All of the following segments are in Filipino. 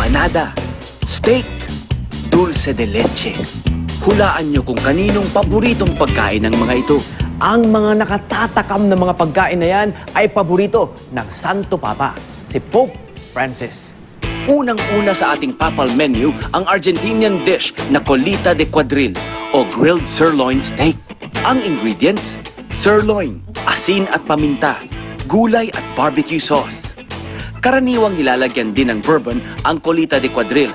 empanada, steak, dulce de leche. Hulaan nyo kung kaninong paboritong pagkain ng mga ito. Ang mga nakatatakam na mga pagkain na yan ay paborito ng Santo Papa, si Pope Francis. Unang-una sa ating papal menu ang Argentinian dish na colita de cuadril o grilled sirloin steak. Ang ingredients, sirloin, asin at paminta, gulay at barbecue sauce. Karaniwang nilalagyan din ng bourbon ang colita de cuadril.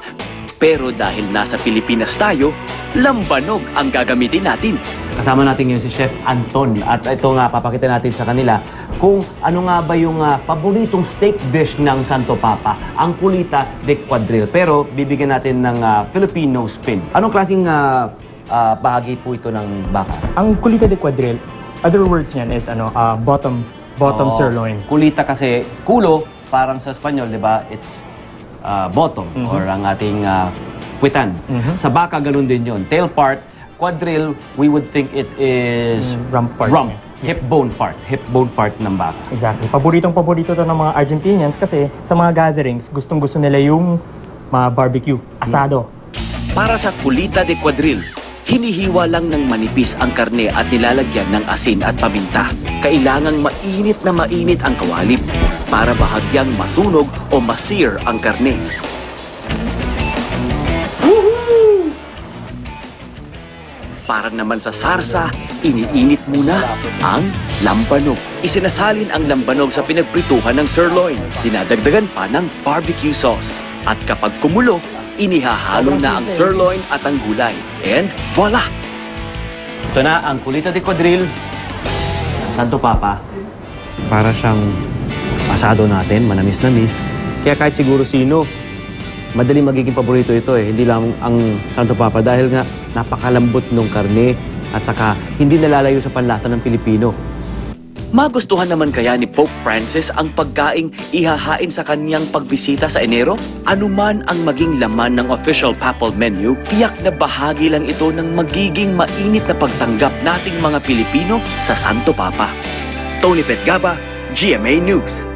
Pero dahil nasa Pilipinas tayo, lambanog ang gagamitin natin. Kasama natin ngayon si Chef Anton at ito nga papakita natin sa kanila kung ano nga ba yung paboritong steak dish ng Santo Papa, ang colita de cuadril. Pero bibigyan natin ng Filipino spin. Anong klaseng bahagi po ito ng baka? Ang colita de cuadril, other words niyan is bottom sirloin. Kulita kasi kulo, parang sa Espanyol, di ba? It's bottom or ang ating puwitan. Sa baka, ganun din yun. Tail part, quadril, we would think it is Rump part. Hip bone part ng baka. Exactly. Paborito to ng mga Argentinians kasi sa mga gatherings, gustong-gusto nila yung mga barbecue, asado. Para sa colita de cuadril, hinihiwa lang ng manipis ang karne at nilalagyan ng asin at paminta. Kailangang mainit na mainit ang kawali para bahagyang masunog o ma-sear ang karne. Para naman sa sarsa, iniinit muna ang lambanog. Isinasalin ang lambanog sa pinagprituhan ng sirloin. Dinadagdagan pa ng barbecue sauce. At kapag kumulo, inihahalo na ang sirloin at ang gulay. And voila! Ito na ang colita de cuadril ng Santo Papa. Para siyang asado natin, manamis-namis. Kaya kahit siguro sino, madali magiging paborito ito eh. Hindi lang ang Santo Papa dahil nga napakalambot ng karne at saka hindi nalalayo sa panlasa ng Pilipino. Magustuhan naman kaya ni Pope Francis ang pagkaing ihahain sa kanyang pagbisita sa Enero? Anuman ang maging laman ng official papal menu, tiyak na bahagi lang ito ng magiging mainit na pagtanggap nating mga Pilipino sa Santo Papa. Tony Petgaba, GMA News.